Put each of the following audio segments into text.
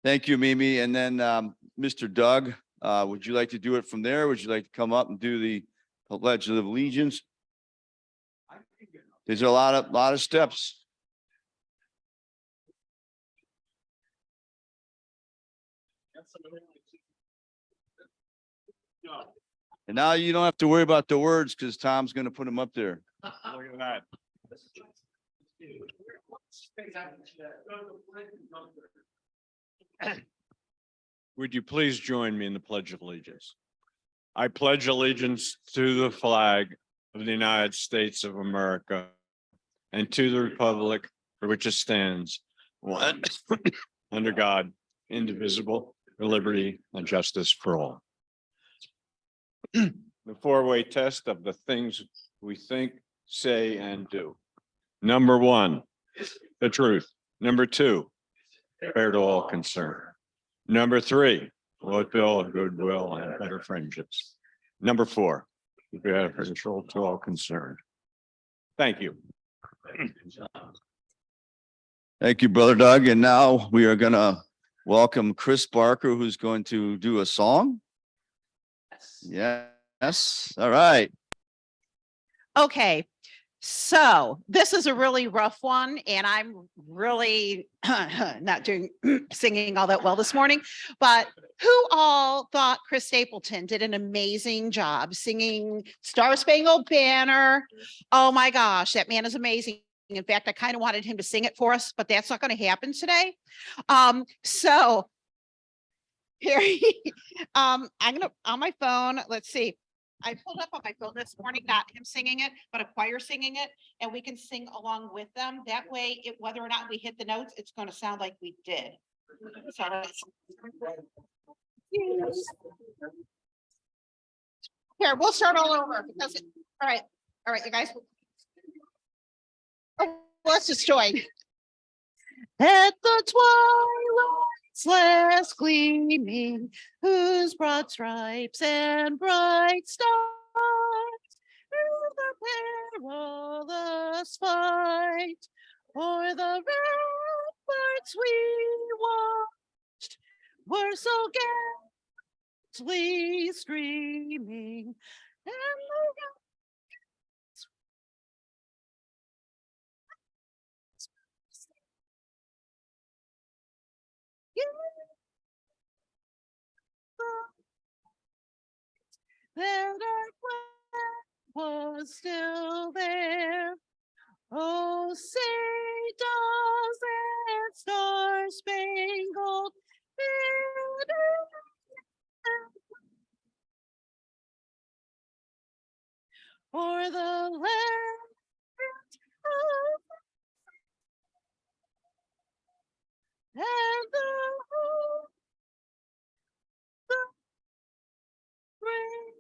Thank you, Mimi. And then Mr. Doug, would you like to do it from there? Would you like to come up and do the Pledge of Allegiance? There's a lot of steps. And now you don't have to worry about the words because Tom's going to put them up there. Look at that. Would you please join me in the Pledge of Allegiance? I pledge allegiance to the flag of the United States of America and to the republic for which it stands, one under God, indivisible, with liberty and justice for all. The four-way test of the things we think, say, and do. Number one, the truth. Number two, fair to all concerned. Number three, would build goodwill and better friendships. Number four, beneficial to all concerned. Thank you. Thank you, Brother Doug. And now we are going to welcome Chris Barker, who's going to do a song. Yes. All right. Okay. So this is a really rough one, and I'm really not doing singing all that well this morning, but who all thought Chris Stapleton did an amazing job singing Star Spangled Banner? Oh my gosh, that man is amazing. In fact, I kind of wanted him to sing it for us, but that's not going to happen today. So here, I'm gonna on my phone. Let's see. I pulled up on my phone this morning, not him singing it, but a choir singing it, and we can sing along with them. That way, whether or not we hit the notes, it's going to sound like we did. So, here, we'll start all over because all right, you guys. Oh, let's just join. At the twilight's last gleaming, whose broad stripes and bright stars through the perilous fight o'er the ramparts we watched were so gently streaming, and the that our flag was still there. Oh, say does that star-spangled banner o'er the land of and the hope of rain.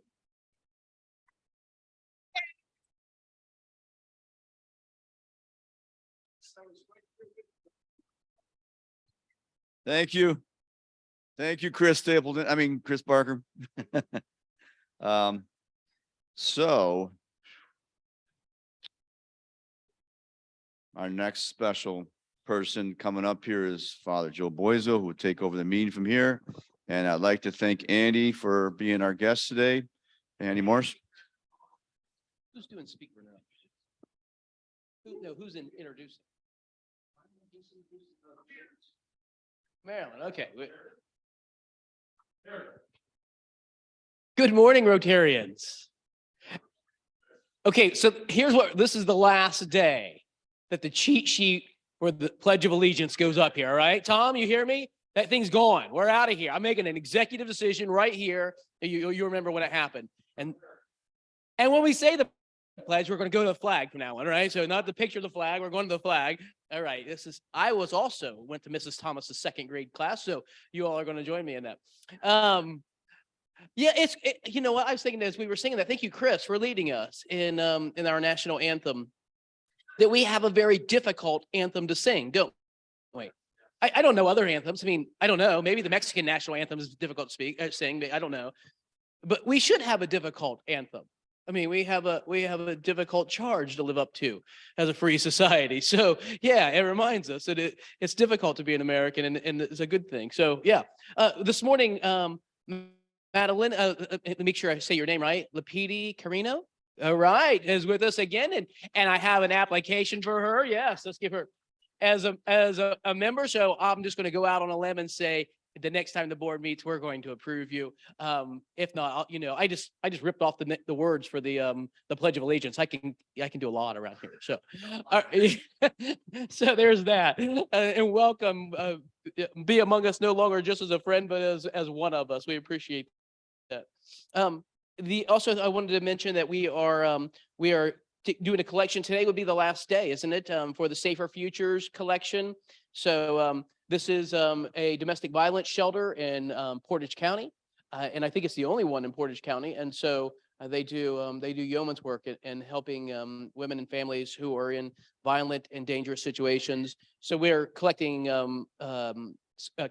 Thank you. Thank you, Chris Stapleton. I mean, Chris Barker. So our next special person coming up here is Father Joe Boizo, who will take over the meeting from here. And I'd like to thank Andy for being our guest today. Andy Morse. Who's doing speaker now? Who's introducing? Maryland. Okay. Good morning, Rotarians. Okay, so this is the last day that the cheat sheet or the Pledge of Allegiance goes up here. All right, Tom, you hear me? That thing's gone. We're out of here. I'm making an executive decision right here. You remember when it happened. And when we say the pledge, we're going to go to the flag from now on, all right? So not the picture of the flag, we're going to the flag. All right, I went to Mrs. Thomas's second grade class, so you all are going to join me in that. Yeah, you know what, I was thinking as we were singing that, thank you, Chris, for leading us in our national anthem, that we have a very difficult anthem to sing, don't we? I don't know other anthems. I mean, I don't know. Maybe the Mexican national anthem is difficult to sing. But I don't know. But we should have a difficult anthem. I mean, we have a difficult charge to live up to as a free society. So yeah, it reminds us that it's difficult to be an American, and it's a good thing. So yeah, this morning, Madeline, make sure I say your name right. Lapidi Carino. All right, is with us again, and I have an application for her. Yes, let's give her as a member. So I'm just going to go out on a limb and say the next time the board meets, we're going to approve you. If not, I just ripped off the words for the Pledge of Allegiance. I can do a lot around here. So, so there's that. And welcome. Be among us no longer just as a friend, but as one of us. We appreciate that. Also, I wanted to mention that we are doing a collection. Today would be the last day, isn't it? For the Safer Futures collection. So this is a domestic violence shelter in Portage County, and I think it's the only one in Portage County. And so they do yeoman's work in helping women and families who are in violent and dangerous situations. So we're collecting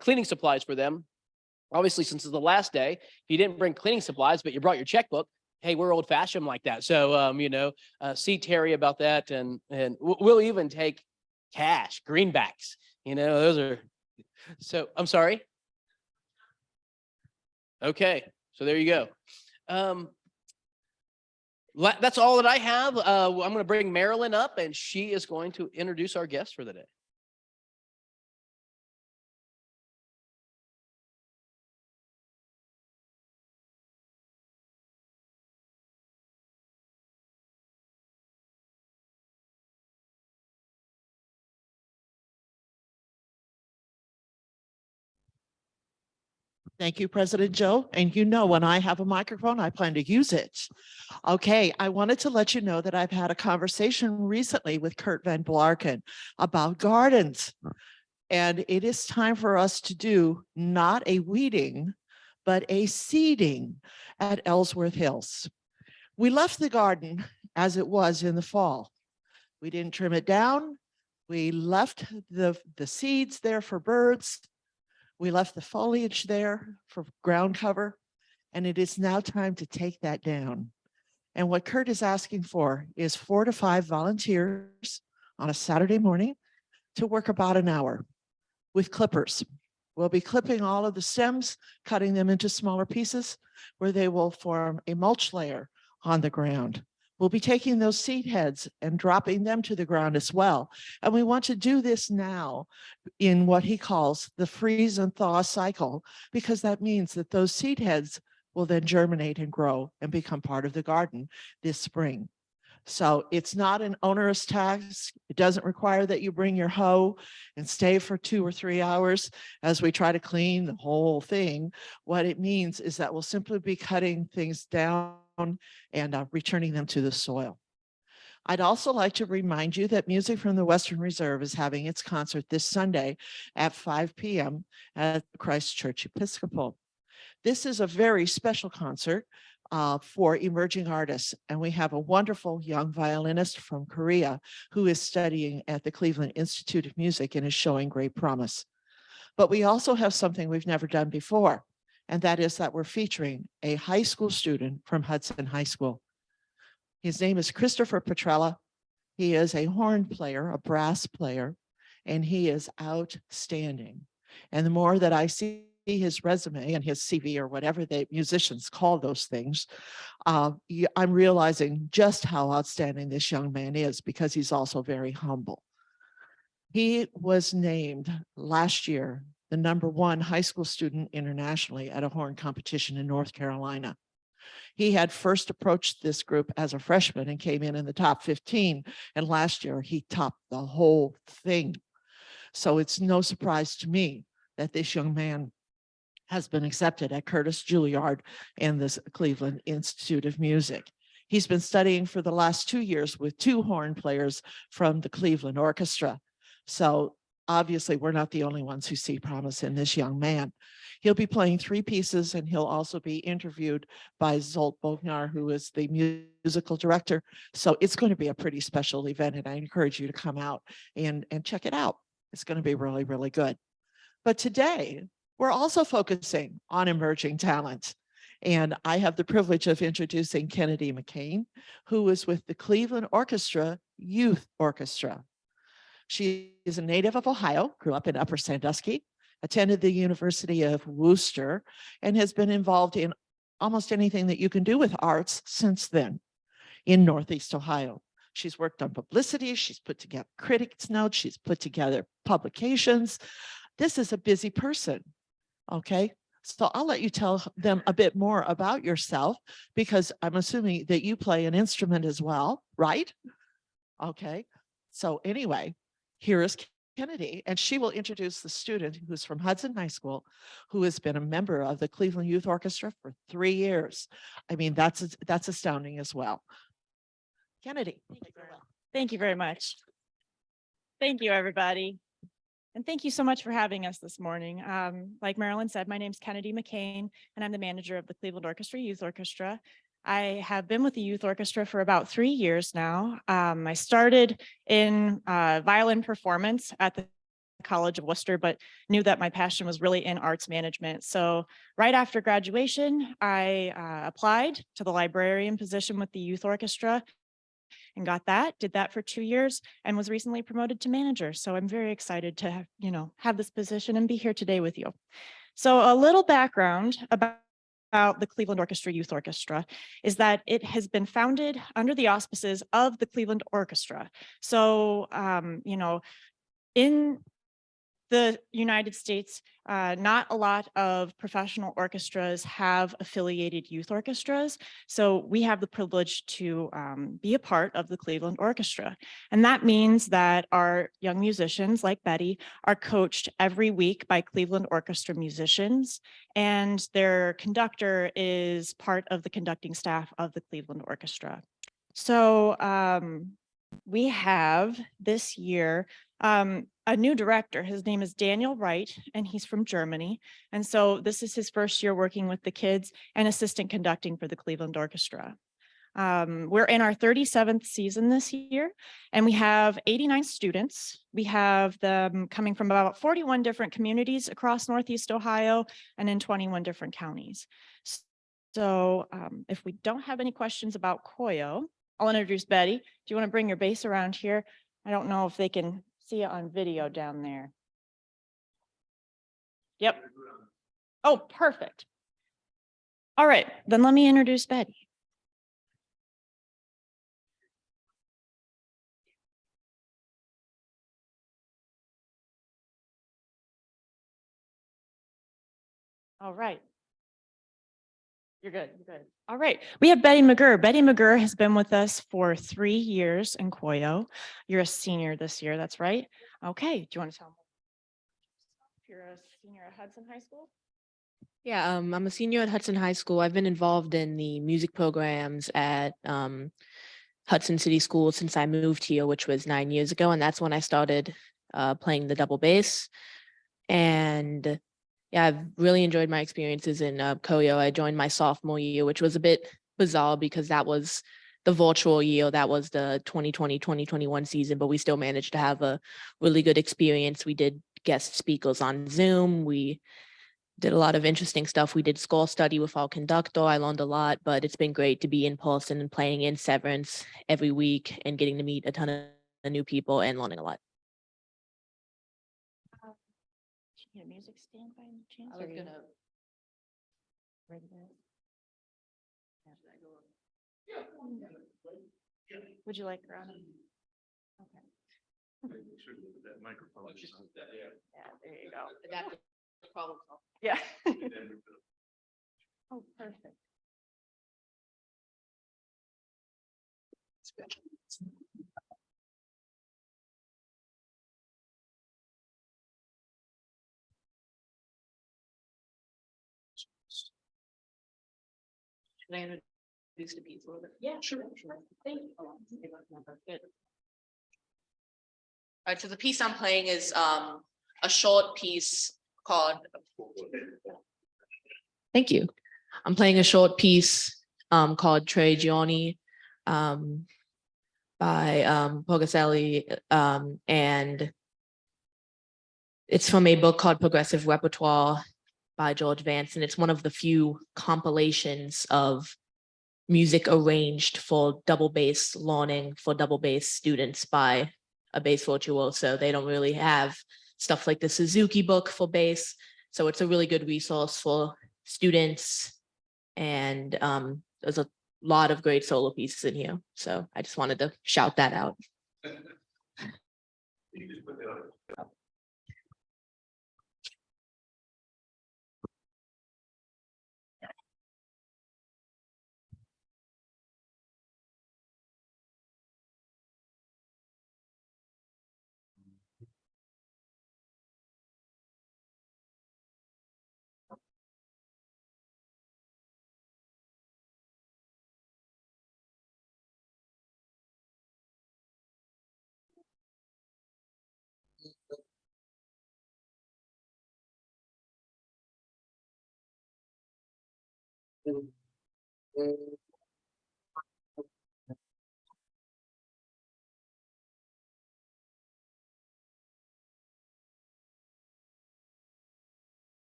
cleaning supplies for them. Obviously, since it's the last day, if you didn't bring cleaning supplies, but you brought your checkbook, hey, we're old fashioned like that. So, see Terry about that. And we'll even take cash, greenbacks, those are, so I'm sorry. Okay. So there you go. That's all that I have. I'm going to bring Marilyn up, and she is going to introduce our guest for the day. Thank you, President Joe. And when I have a microphone, I plan to use it. Okay, I wanted to let you know that I've had a conversation recently with Kurt Van Blarken about gardens. And it is time for us to do not a weeding, but a seeding at Ellsworth Hills. We left the garden as it was in the fall. We didn't trim it down. We left the seeds there for birds. We left the foliage there for ground cover, and it is now time to take that down. And what Kurt is asking for is 4 to 5 volunteers on a Saturday morning to work about an hour with clippers. We'll be clipping all of the stems, cutting them into smaller pieces where they will form a mulch layer on the ground. We'll be taking those seed heads and dropping them to the ground as well. And we want to do this now in what he calls the freeze and thaw cycle, because that means that those seed heads will then germinate and grow and become part of the garden this spring. So it's not an onerous task. It doesn't require that you bring your hoe and stay for 2 or 3 hours as we try to clean the whole thing. What it means is that we'll simply be cutting things down and returning them to the soil. I'd also like to remind you that Music from the Western Reserve is having its concert this Sunday at 5 p.m. at Christ Church Episcopal. This is a very special concert for emerging artists. And we have a wonderful young violinist from Korea who is studying at the Cleveland Institute of Music and is showing great promise. But we also have something we've never done before, and that is that we're featuring a high school student from Hudson High School. His name is Christopher Petrella. He is a horn player, a brass player, and he is outstanding. And the more that I see his resume and his CV, or whatever the musicians call those things, I'm realizing just how outstanding this young man is, because he's also very humble. He was named last year the #1 high school student internationally at a horn competition in North Carolina. He had first approached this group as a freshman and came in the top 15. And last year he topped the whole thing. So it's no surprise to me that this young man has been accepted at Curtis Juilliard and the Cleveland Institute of Music. He's been studying for the last 2 years with 2 horn players from the Cleveland Orchestra. So obviously we're not the only ones who see promise in this young man. He'll be playing 3 pieces and he'll also be interviewed by Zolt Bognar, who is the musical director. So it's going to be a pretty special event and I encourage you to come out and check it out. It's going to be really, really good. But today we're also focusing on emerging talent. And I have the privilege of introducing Kennedy McKain, who is with the Cleveland Orchestra Youth Orchestra. She is a native of Ohio, grew up in Upper Sandusky, attended the University of Wooster, and has been involved in almost anything that you can do with arts since then in Northeast Ohio. She's worked on publicity, she's put together critics' notes, she's put together publications. This is a busy person, okay? So I'll let you tell them a bit more about yourself because I'm assuming that you play an instrument as well, right? Okay. So anyway, here is Kennedy, and she will introduce the student who's from Hudson High School, who has been a member of the Cleveland Youth Orchestra for 3 years. I mean, that's astounding as well. Kennedy. Thank you very much. Thank you, everybody. And thank you so much for having us this morning. Like Marilyn said, my name's Kennedy McKain, and I'm the manager of the Cleveland Orchestra Youth Orchestra. I have been with the Youth Orchestra for about 3 years now. I started in violin performance at the College of Wooster, but knew that my passion was really in arts management. So right after graduation, I applied to the librarian position with the Youth Orchestra and got that, did that for 2 years and was recently promoted to manager. So I'm very excited to have this position and be here today with you. So a little background about the Cleveland Orchestra Youth Orchestra is that it has been founded under the auspices of the Cleveland Orchestra. So, in the United States, not a lot of professional orchestras have affiliated youth orchestras. So we have the privilege to be a part of the Cleveland Orchestra. And that means that our young musicians like Betty are coached every week by Cleveland Orchestra musicians, and their conductor is part of the conducting staff of the Cleveland Orchestra. So we have this year a new director. His name is Daniel Wright, and he's from Germany. And so this is his first year working with the kids and assistant conducting for the Cleveland Orchestra. We're in our 37th season this year, and we have 89 students. We have them coming from about 41 different communities across Northeast Ohio and in 21 different counties. So if we don't have any questions about Koyo, I'll introduce Betty. Do you want to bring your bass around here? I don't know if they can see it on video down there. Yep. Oh, perfect. All right, then let me introduce Betty. All right. You're good. You're good. All right. We have Betty McGurr. Betty McGurr has been with us for 3 years in Koyo. You're a senior this year. That's right. Okay. Do you want to tell me if you're a senior at Hudson High School? Yeah, I'm a senior at Hudson High School. I've been involved in the music programs at Hudson City School since I moved here, which was 9 years ago. And that's when I started playing the double bass. And yeah, I've really enjoyed my experiences in Koyo. I joined my sophomore year, which was a bit bizarre because that was the virtual year. That was the 2020-2021 season, but we still managed to have a really good experience. We did guest speakers on Zoom. We did a lot of interesting stuff. We did score study with our conductor. I learned a lot, but it's been great to be in person and playing in Severance every week and getting to meet a ton of new people and learning a lot. A music stand by any chance? I was gonna bring that. Would you like her on? Okay. Yeah, there you go. Yeah. Oh, perfect. Should I introduce the piece a little bit? Yeah, sure. Thank you. Good. right, so the piece I'm playing is a short piece called. Thank you. I'm playing a short piece called Tre Giorni by Pogacelli, and it's from a book called Progressive Repertoire by George Vance, and it's one of the few compilations of music arranged for double bass learning for double bass students by a bass virtuoso. They don't really have stuff like the Suzuki book for bass, so it's a really good resource for students, and there's a lot of great solo pieces in here, so I just wanted to shout that out.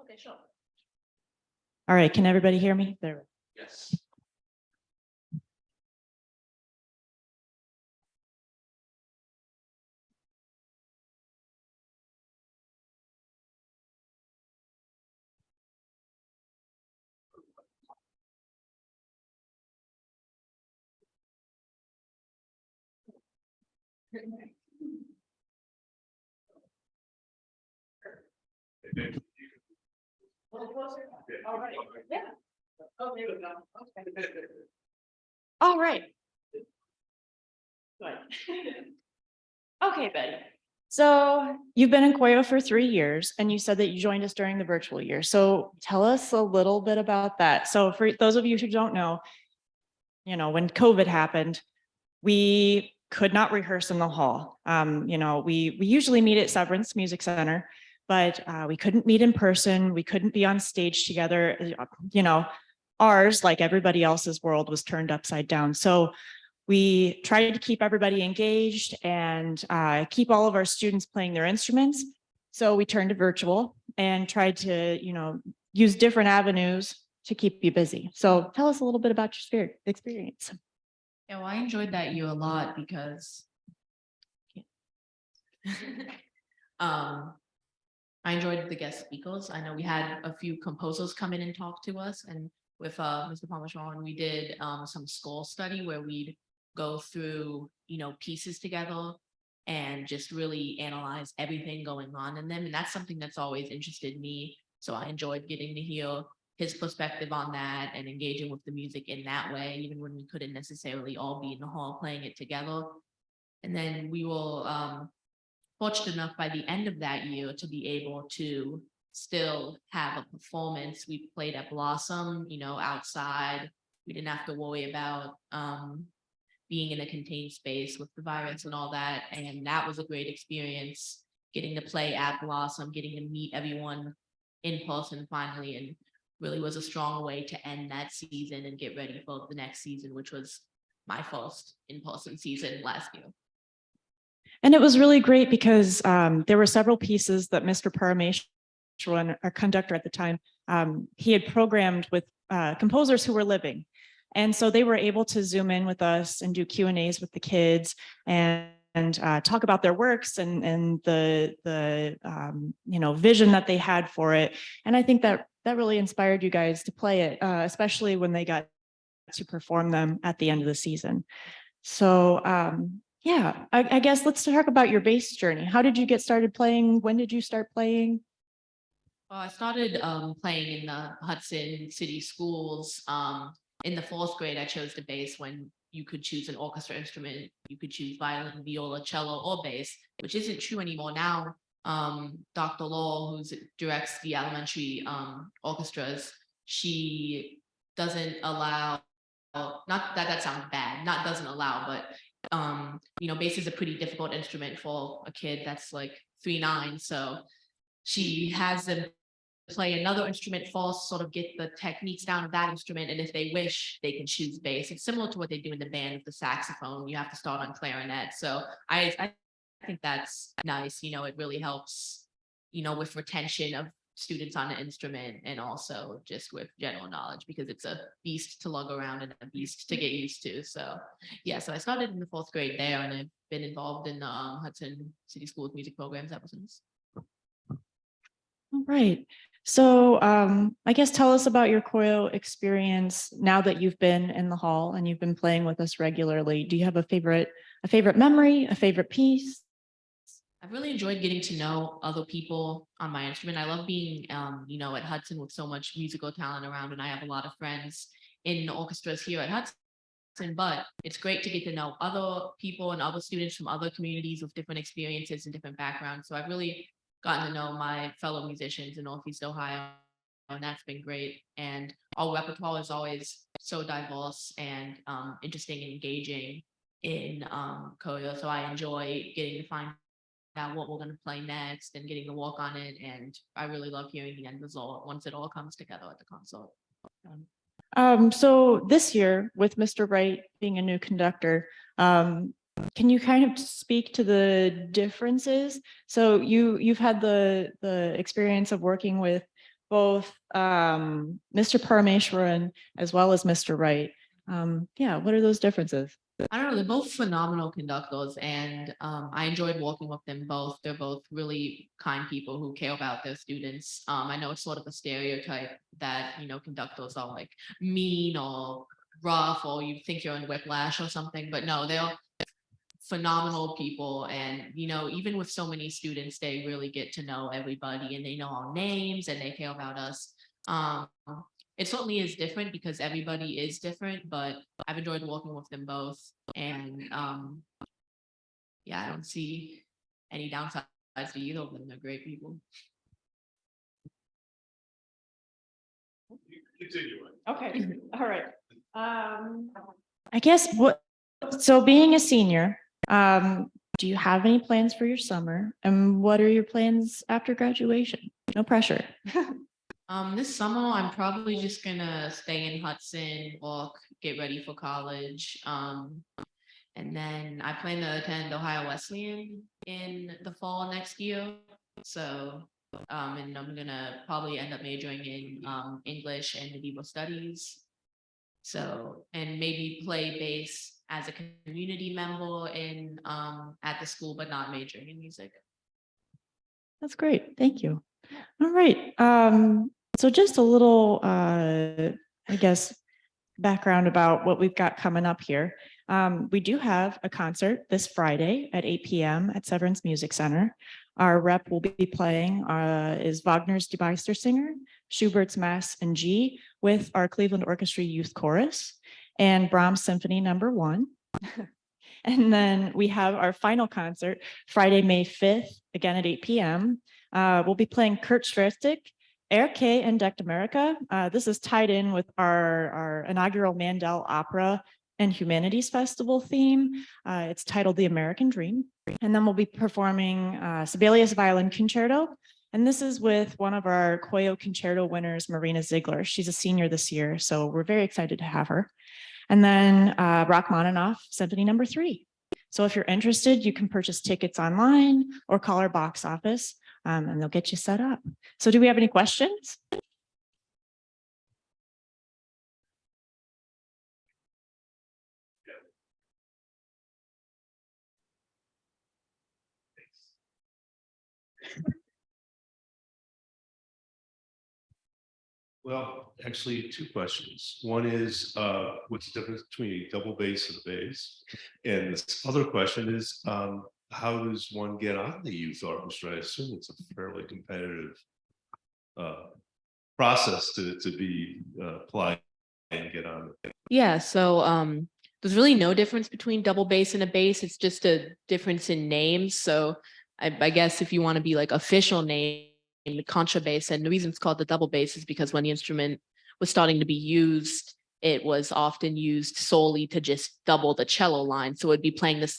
Okay, sure. All right, can everybody hear me? There. Yes. All right. Good. Okay, Betty. So you've been in Coyo for 3 years and you said that you joined us during the virtual year. So tell us a little bit about that. So for those of you who don't know, when COVID happened, we could not rehearse in the hall. We usually meet at Severance Music Center, but we couldn't meet in person. We couldn't be on stage together. You know, ours, like everybody else's world, was turned upside down. So we tried to keep everybody engaged and keep all of our students playing their instruments. So we turned to virtual and tried to, you know, use different avenues to keep you busy. So tell us a little bit about your experience. Yeah, well, I enjoyed that year a lot because I enjoyed the guest speakers. I know we had a few composers come in and talk to us, and with Mr. Parmesan, we did some score study where we'd go through, you know, pieces together and just really analyze everything going on in them. And that's something that's always interested me. So I enjoyed getting to hear his perspective on that and engaging with the music in that way, even when we couldn't necessarily all be in the hall playing it together. And then we were fortunate enough by the end of that year to be able to still have a performance. We played at Blossom, you know, outside. We didn't have to worry about being in a contained space with the virus and all that. And that was a great experience, getting to play at Blossom, getting to meet everyone in person finally, and really was a strong way to end that season and get ready for the next season, which was my first in-person season last year. And it was really great because there were several pieces that Mr. Parameshwaran, our conductor at the time, he had programmed with composers who were living. And so they were able to zoom in with us and do Q&As with the kids and talk about their works and the you know, vision that they had for it. And I think that really inspired you guys to play it, especially when they got to perform them at the end of the season. So yeah, I guess let's talk about your bass journey. How did you get started playing? When did you start playing? Well, I started playing in the Hudson City schools. In the 4th grade, I chose the bass when you could choose an orchestra instrument. You could choose violin, viola, cello, or bass, which isn't true anymore now. Dr. Lowell, who directs the elementary orchestras, she doesn't allow, not that sounds bad, not doesn't allow, but you know, bass is a pretty difficult instrument for a kid that's like 3'9". So she has them play another instrument first, sort of get the techniques down of that instrument, and if they wish, they can choose bass. It's similar to what they do in the band with the saxophone. You have to start on clarinet. So I think that's nice. You know, it really helps, you know, with retention of students on an instrument and also just with general knowledge, because it's a beast to lug around and a beast to get used to. So yeah, so I started in the 4th grade there, and I've been involved in the Hudson City Schools music programs ever since. All right. So I guess tell us about your choreo experience now that you've been in the hall and you've been playing with us regularly. Do you have a favorite memory, a favorite piece? I've really enjoyed getting to know other people on my instrument. I love being, you know, at Hudson with so much musical talent around, and I have a lot of friends in the orchestras here at Hudson, but it's great to get to know other people and other students from other communities with different experiences and different backgrounds. So I've really gotten to know my fellow musicians in Northeast Ohio, and that's been great. And our repertoire is always so diverse and interesting and engaging in choreo. So I enjoy getting to find out what we're going to play next and getting to work on it. And I really love hearing the end result once it all comes together at the concert. So this year, with Mr. Wright being a new conductor, can you kind of speak to the differences? So you've had the experience of working with both Mr. Parameshwaran as well as Mr. Wright. Yeah, what are those differences? I don't know, they're both phenomenal conductors, and I enjoyed working with them both. They're both really kind people who care about their students. I know it's sort of a stereotype that, you know, conductors are like mean or rough, or you think you're in Whiplash or something, but no, they're phenomenal people. And, you know, even with so many students, they really get to know everybody and they know our names and they care about us. It certainly is different because everybody is different, but I've enjoyed working with them both. And yeah, I don't see any downsides to either of them. They're great people. Okay, all right. I guess so being a senior, Do you have any plans for your summer? And what are your plans after graduation? No pressure. This summer, I'm probably just gonna stay in Hudson, walk, get ready for college. And then I plan to attend Ohio Wesleyan in the fall next year. So, and I'm gonna probably end up majoring in English and medieval studies. So, and maybe play bass as a community member in at the school, but not majoring in music. That's great. Thank you. All right. So just a little, I guess, background about what we've got coming up here. We do have a concert this Friday at 8 p.m. at Severance Music Center. Our rep will be playing is Wagner's Die Meistersinger, Schubert's Mass in G with our Cleveland Orchestra Youth Chorus, and Brahms Symphony No. 1. And then we have our final concert Friday, May 5th, again at 8 p.m. We'll be playing Kurt Schwerstig, Erke entdeckt America. This is tied in with our inaugural Mandel Opera and Humanities Festival theme. It's titled The American Dream. And then we'll be performing Sibelius Violin Concerto. And this is with one of our Koyo Concerto winners, Marina Ziegler. She's a senior this year, so we're very excited to have her. And then Rachmaninoff Symphony No. 3. So if you're interested, you can purchase tickets online or call our box office and they'll get you set up. So do we have any questions? Well, actually, two questions. One is, what's the difference between a double bass and a bass? And this other question is, how does one get on the youth orchestra? I assume it's a fairly competitive process to be applied and get on. Yeah, so there's really no difference between double bass and a bass. It's just a difference in names. So I guess if you want to be like official name, the contrabass, and the reason it's called the double bass is because when the instrument was starting to be used, it was often used solely to just double the cello line. So it'd be playing the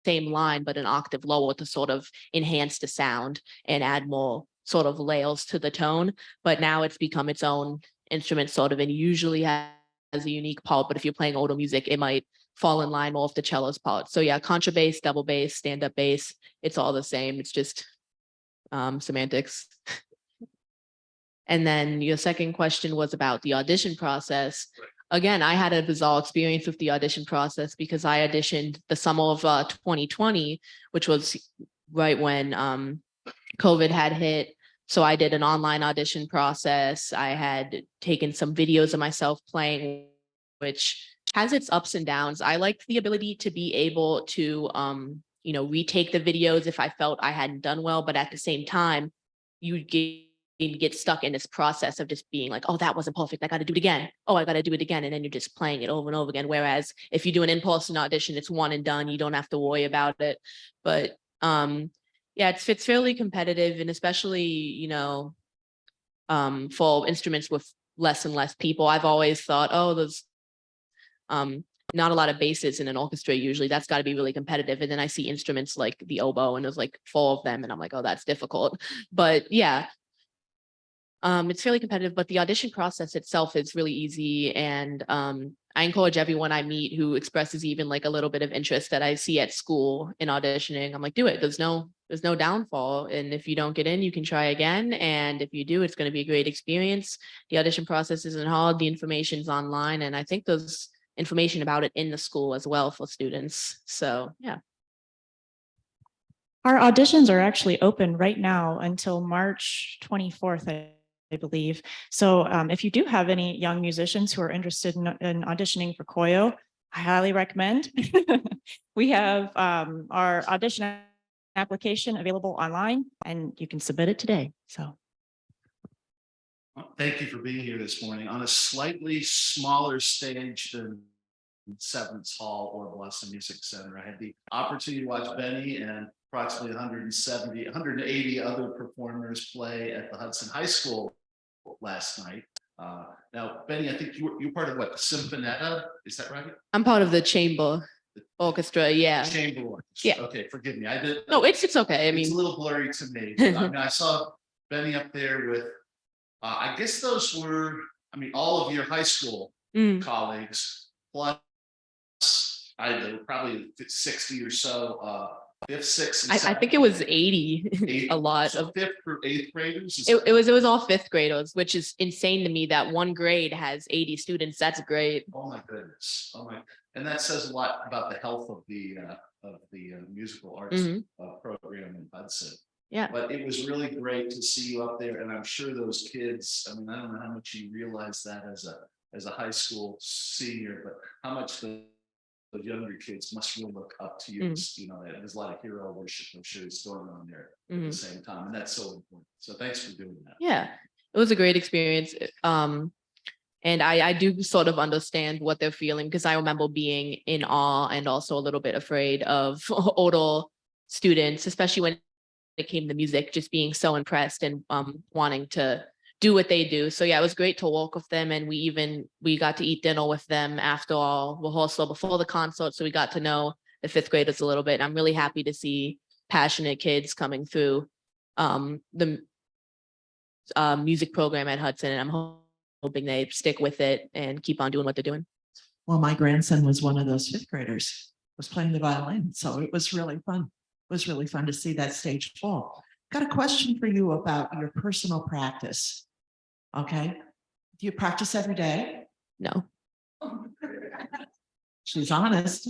same line, but an octave lower to sort of enhance the sound and add more sort of layers to the tone. But now it's become its own instrument sort of, and usually has a unique part. But if you're playing older music, it might fall in line more with the cello's part. So yeah, contrabass, double bass, stand-up bass, it's all the same. It's just semantics. And then your second question was about the audition process. Again, I had a bizarre experience with the audition process because I auditioned the summer of 2020, which was right when COVID had hit. So I did an online audition process. I had taken some videos of myself playing, which has its ups and downs. I liked the ability to be able to retake the videos if I felt I hadn't done well, but at the same time, you get stuck in this process of just being like, oh, that wasn't perfect. I got to do it again. Oh, I got to do it again. And then you're just playing it over and over again. Whereas if you do an in-person audition, it's one and done. You don't have to worry about it. But yeah, it's fairly competitive, and especially, for instruments with less and less people. I've always thought, oh, there's not a lot of basses in an orchestra usually. That's got to be really competitive. And then I see instruments like the oboe and there's like 4 of them and I'm like, oh, that's difficult. But yeah, it's fairly competitive, but the audition process itself is really easy. And I encourage everyone I meet who expresses even like a little bit of interest that I see at school in auditioning. I'm like, do it. There's no downfall. And if you don't get in, you can try again. And if you do, it's going to be a great experience. The audition process isn't hard. The information's online. And I think there's information about it in the school as well for students. So yeah. Our auditions are actually open right now until March 24th, I believe. So if you do have any young musicians who are interested in auditioning for Koyo, I highly recommend. We have our audition application available online and you can submit it today. So. Thank you for being here this morning on a slightly smaller stage than Severance Hall or Blossom Music Center. I had the opportunity to watch Benny and approximately 180 other performers play at the Hudson High School last night. Now, Benny, I think you're part of what, the Symphonetta? Is that right? I'm part of the chamber. Orchestra, yeah. Chamber orchestra. Yeah. Okay, forgive me. I did. No, it's okay. I It's mean, a little blurry to me. But I mean, I saw Benny up there with, I guess those were, I mean, all of your high school mm, colleagues, plus, I don't know, probably 60 or so, fifth, sixth. and I seventh. think it was 80, Eighth. a lot So of, fifth through eighth graders. Is it was all fifth graders, which is insane to me that one grade has 80 students. That's great. Oh, my goodness. Oh, my, and that says a lot about the health of the musical arts Mhm. program in Hudson. Yeah. But it was really great to see you up there, and I'm sure those kids, I mean, I don't know how much you realize that as a high school senior, but how much the younger kids must really look up to you. You know, there's a lot of hero worship, I'm sure is going on there at the same time, and that's so important. So thanks for doing that. Yeah, it was a great experience. And I do sort of understand what they're feeling because I remember being in awe and also a little bit afraid of older students, especially when it came to music, just being so impressed and wanting to do what they do. So yeah, it was great to walk with them, and we got to eat dinner with them after all rehearsal before the concert. So we got to know the fifth graders a little bit. And I'm really happy to see passionate kids coming through the music program at Hudson, and I'm hoping they stick with it and keep on doing what they're doing. Well, my grandson was one of those fifth graders, was playing the violin. So it was really fun. It was really fun to see that stage full. Got a question for you about your personal practice. Okay. Do you practice every day? No. She's honest.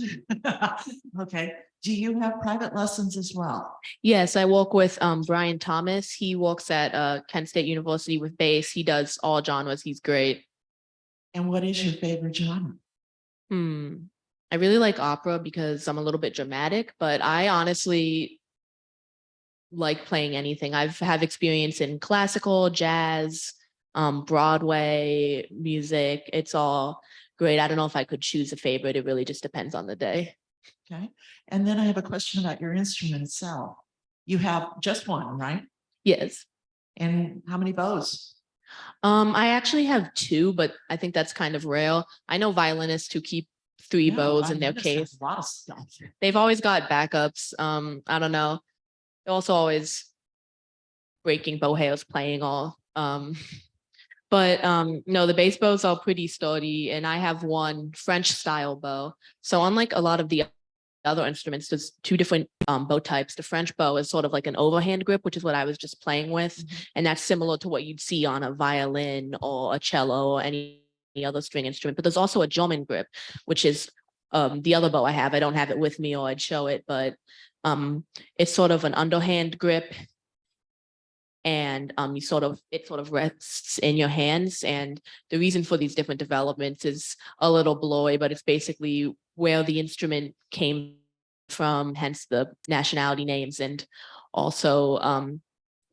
Okay. Do you have private lessons as well? Yes, I walk with Brian Thomas. He walks at Kent State University with bass. He does all genres. He's great. And what is your favorite genre? I really like opera because I'm a little bit dramatic, but I honestly like playing anything. I've have experience in classical, jazz, Broadway music. It's all great. I don't know if I could choose a favorite. It really just depends on the day. Okay. And then I have a question about your instrument itself. You have just one, right? Yes. And how many bows? I actually have two, but I think that's kind of rare. I know violinists who keep three Yeah, bows in their violinists have case. A lot of stuff. They've always got backups. I don't know. They're also always breaking bow hairs playing all. But no, the bass bows are pretty sturdy, and I have one French style bow. So unlike a lot of the other instruments, there's two different bow types. The French bow is sort of like an overhand grip, which is what I was just playing with. And that's similar to what you'd see on a violin or a cello or any other string instrument. But there's also a German grip, which is the other bow I have. I don't have it with me or I'd show it, but it's sort of an underhand grip. And it sort of rests in your hands. And the reason for these different developments is a little blurry, but it's basically where the instrument came from, hence the nationality names, and also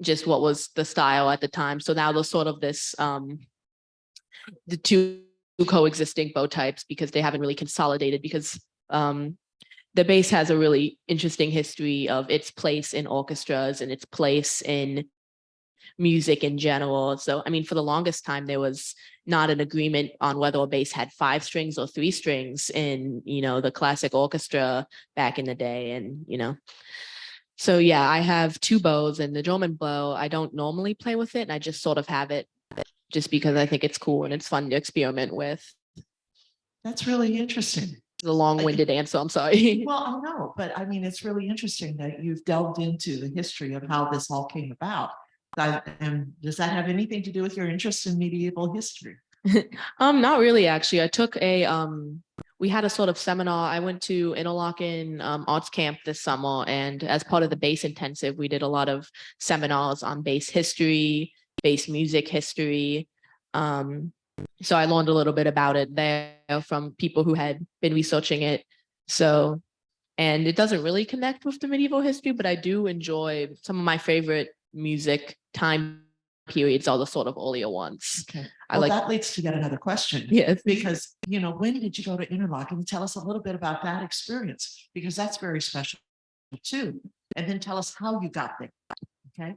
just what was the style at the time. So now there's sort of this, the two coexisting bow types because they haven't really consolidated, because the bass has a really interesting history of its place in orchestras and its place in music in general. So, I mean, for the longest time, there was not an agreement on whether a bass had 5 strings or 3 strings in, the classic orchestra back in the day. And, so yeah, I have 2 bows, and the German bow, I don't normally play with it. And I just sort of have it just because I think it's cool and it's fun to experiment with. That's really interesting. It's a long-winded answer, I'm sorry. Well, I know, but I mean, it's really interesting that you've delved into the history of how this all came about. And does that have anything to do with your interest in medieval history? Not really, actually. I took we had a sort of seminar. I went to Interlochen Arts Camp this summer, and as part of the bass intensive, we did a lot of seminars on bass history, bass music history. So I learned a little bit about it there from people who had been researching it. So, and it doesn't really connect with the medieval history, but I do enjoy some of my favorite music time periods are the sort of earlier ones. Okay. I Well, like, that leads to yet another question. yes. Because, when did you go to Interlochen? Tell us a little bit about that experience, because that's very special too. And then tell us how you got there. Okay.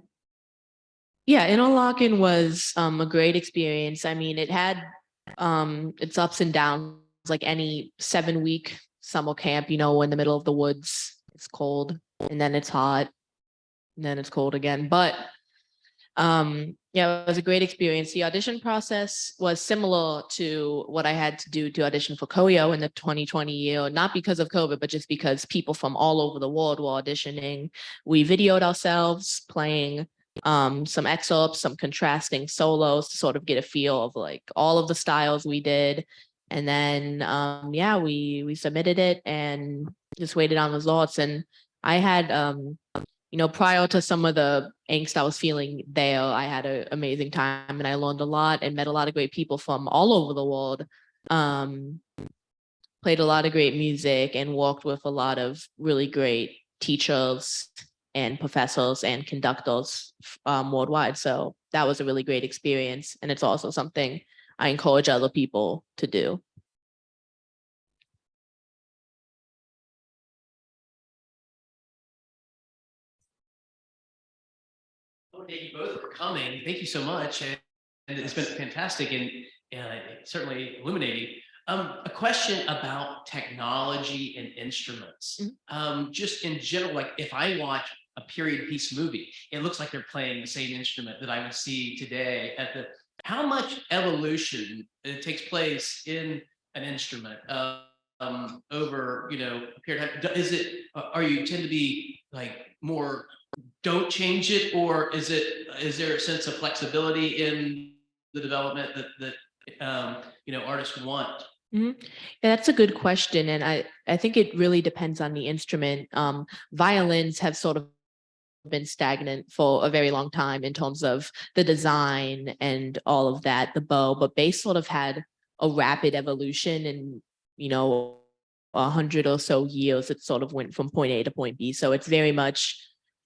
Yeah, Interlochen was a great experience. I mean, it had its ups and downs like any 7-week summer camp, you know, in the middle of the woods. It's cold and then it's hot and then it's cold again. But yeah, it was a great experience. The audition process was similar to what I had to do to audition for Koyo in the 2020 year, not because of COVID, but just because people from all over the world were auditioning. We videoed ourselves playing some excerpts, some contrasting solos to sort of get a feel of like all of the styles we did. And then, yeah, we submitted it and just waited on results. And I had, you know, prior to some of the angst I was feeling there, I had an amazing time and I learned a lot and met a lot of great people from all over the world. Played a lot of great music and worked with a lot of really great teachers and professors and conductors worldwide. So that was a really great experience. And it's also something I encourage other people to do. Well, thank you both for coming. Thank you so much. And it's been fantastic and certainly illuminating. A question about technology and instruments. Just in general, like if I watch a period piece movie, it looks like they're playing the same instrument that I would see today at the, how much evolution takes place in an instrument over, you know, a period of time? Is it, are you tend to be like more don't change it, or is there a sense of flexibility in the development that you know, artists want? Yeah, that's a good question. And I think it really depends on the instrument. Violins have sort of been stagnant for a very long time in terms of the design and all of that, the bow, but bass sort of had a rapid evolution in, you know, 100 or so years. It sort of went from point A to point B. So it's very much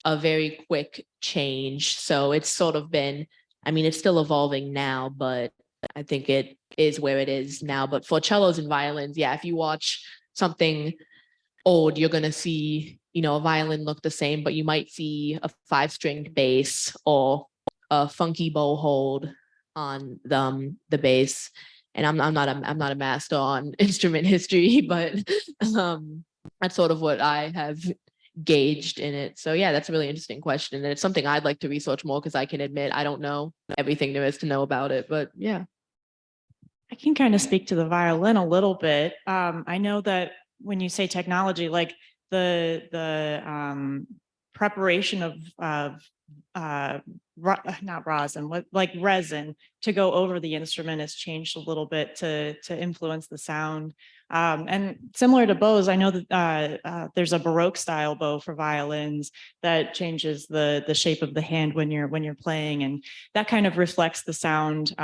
a very quick change. So it's sort of been, I mean, it's still evolving now, but I think it is where it is now. But for cellos and violins, yeah, if you watch something old, you're going to see, you know, a violin look the same, but you might see a 5-stringed bass or a funky bow hold on the bass. And I'm not a master on instrument history, but that's sort of what I have gauged in it. So yeah, that's a really interesting question. And it's something I'd like to research more because I can admit I don't know everything there is to know about it, but yeah. I can kind of speak to the violin a little bit. I know that when you say technology, like the preparation of not rosin, like resin to go over the instrument has changed a little bit to influence the sound. And similar to bows, I know that there's a Baroque style bow for violins that changes the shape of the hand when you're playing, and that kind of reflects the sound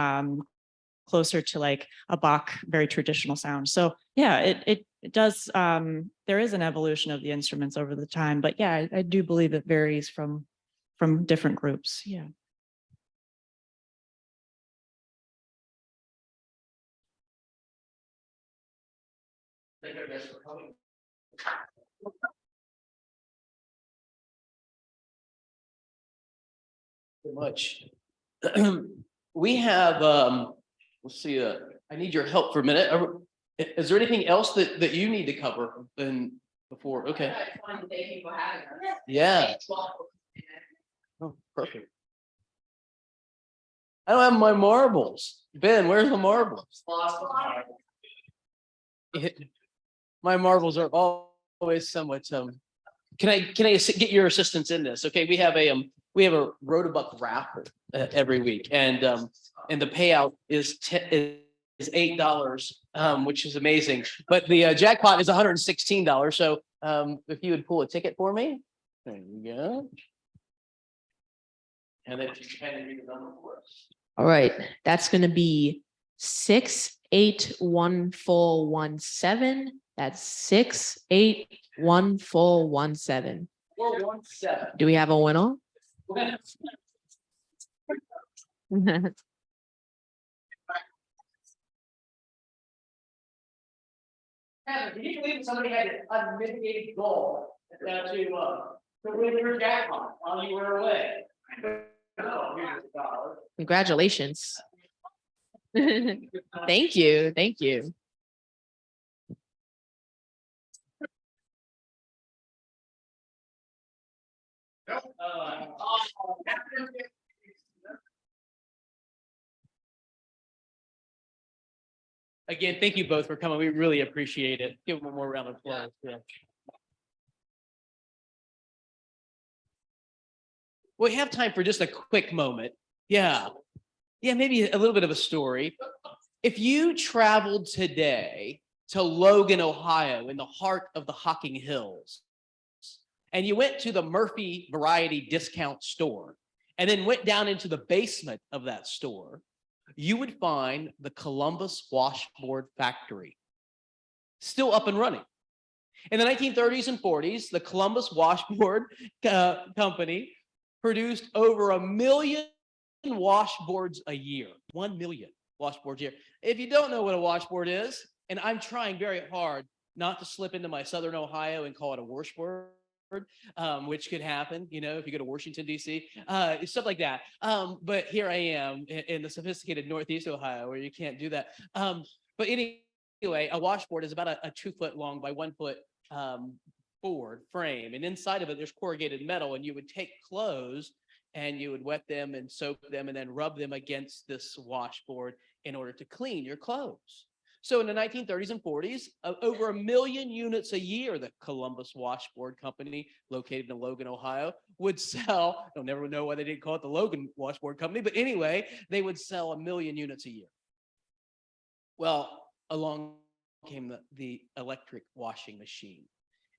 closer to like a Bach, very traditional sound. So yeah, it does. There is an evolution of the instruments over the time, but yeah, I do believe it varies from different groups. Yeah. Thank you guys for coming. Very much. We have, let's see, I need your help for a minute. Is there anything else that you need to cover before? Okay. Thank you for having us. Yeah. Oh, perfect. I don't have my marbles. Ben, where's the marbles? My marbles are always somewhat, can I get your assistance in this? Okay, we have a Rotabuck wrapper every week, and the payout is $8, which is amazing. But the jackpot is $116. So if you would pull a ticket for me, there you go. And then if you can read the number for us. All right, that's going to be 681417. That's 681417. 417. Do we have a winner? Can you believe somebody had an unmitigated goal to win your jackpot while you were away? Congratulations. Thank you. Thank you. Again, thank you both for coming. We really appreciate it. Give them one more round of applause. Yeah. We have time for just a quick moment. Yeah. Yeah, maybe a little bit of a story. If you traveled today to Logan, Ohio, in the heart of the Hocking Hills, and you went to the Murphy Variety Discount Store, and then went down into the basement of that store, you would find the Columbus Washboard Factory still up and running. In the 1930s and 40s, the Columbus Washboard Company produced over 1 million washboards a year. 1 million washboards a year. If you don't know what a washboard is, and I'm trying very hard not to slip into my Southern Ohio and call it a washboard, which could happen, you know, if you go to Washington, D.C., stuff like that. But here I am in the sophisticated Northeast Ohio where you can't do that. But anyway, a washboard is about a 2 foot long by 1 foot board frame. And inside of it, there's corrugated metal, and you would take clothes and you would wet them and soak them and then rub them against this washboard in order to clean your clothes. So in the 1930s and 40s, over 1 million units a year, the Columbus Washboard Company, located in Logan, Ohio, would sell. I'll never know why they didn't call it the Logan Washboard Company, but anyway, they would sell 1 million units a year. Well, along came the electric washing machine,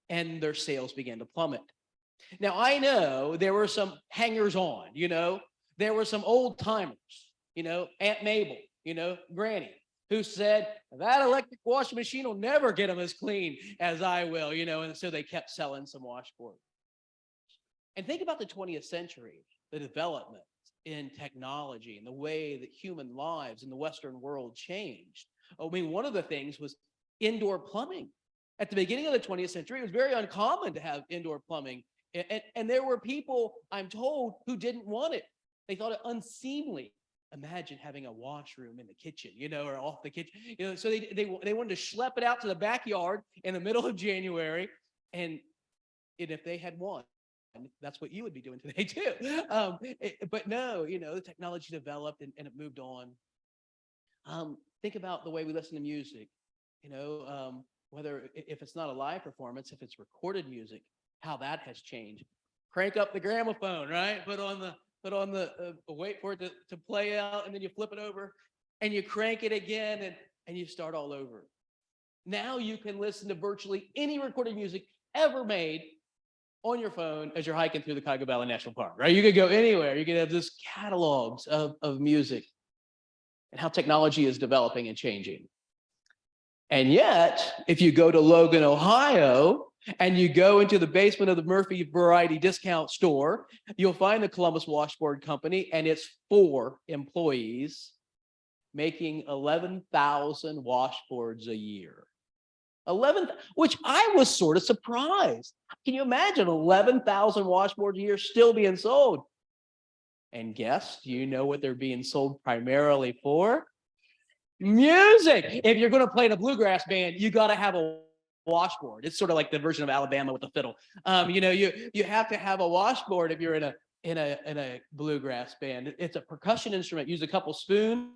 and their sales began to plummet. Now, I know there were some hangers-on, you know, there were some old timers, you know, Aunt Mabel, you know, Granny, who said, that electric washing machine will never get them as clean as I will, you know, and so they kept selling some washboards. And think about the 20th century, the development in technology and the way that human lives in the Western world changed. I mean, one of the things was indoor plumbing. At the beginning of the 20th century, it was very uncommon to have indoor plumbing. And there were people, I'm told, who didn't want it. They thought it unseemly. Imagine having a washroom in the kitchen, you know, or off the kitchen, you know, so they wanted to schlep it out to the backyard in the middle of January. And if they had one, that's what you would be doing today too. But no, you know, the technology developed and it moved on. Think about the way we listen to music, you know, whether if it's not a live performance, if it's recorded music, how that has changed. Crank up the gramophone, right? Put on the wait for it to play out, and then you flip it over and you crank it again and you start all over. Now you can listen to virtually any recorded music ever made on your phone as you're hiking through the Cuyahoga Valley National Park, right? You could go anywhere. You could have this catalogs of music and how technology is developing and changing. And yet, if you go to Logan, Ohio, and you go into the basement of the Murphy Variety Discount Store, you'll find the Columbus Washboard Company and its 4 employees making 11,000 washboards a year. 11, which I was sort of surprised. Can you imagine 11,000 washboards a year still being sold? And guess, do you know what they're being sold primarily for? Music. If you're going to play in a bluegrass band, you got to have a washboard. It's sort of like the version of Alabama with the fiddle. You know, you have to have a washboard if you're in a bluegrass band. It's a percussion instrument. Use a couple spoons.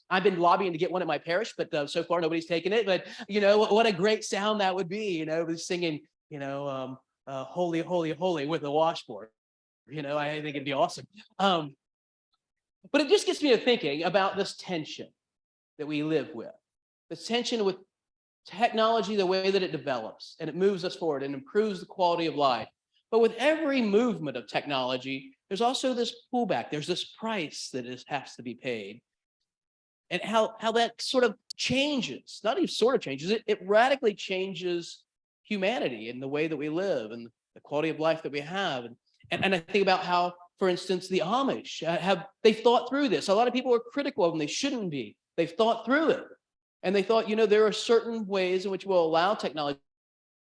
I've been lobbying to get one at my parish, but so far nobody's taken it. But you know what a great sound that would be. You know, singing, you know, "Holy, Holy, Holy" with a washboard. You know, I think it'd be awesome. But it just gets me to thinking about this tension that we live with. The tension with technology, the way that it develops and it moves us forward and improves the quality of life. But with every movement of technology, there's also this pullback. There's this price that has to be paid. And how that sort of changes, not even sort of changes, it radically changes humanity and the way that we live and the quality of life that we have. And I think about how, for instance, the Amish they've thought through this. A lot of people are critical of them. They shouldn't be. They've thought through it. And they thought, you know, there are certain ways in which we'll allow technology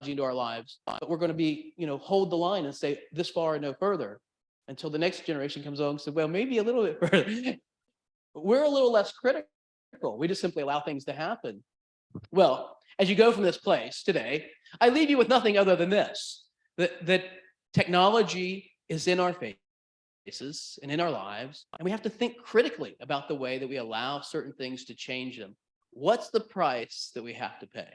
into our lives, but we're going to be, you know, hold the line and say this far and no further until the next generation comes along and says, well, maybe a little bit further. We're a little less critical. We just simply allow things to happen. Well, as you go from this place today, I leave you with nothing other than this, that technology is in our faces and in our lives, and we have to think critically about the way that we allow certain things to change them. What's the price that we have to pay?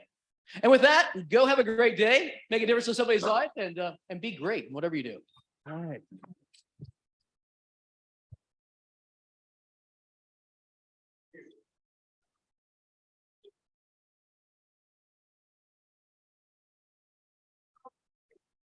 And with that, go have a great day, make a difference in somebody's life, and be great in whatever you do. All right.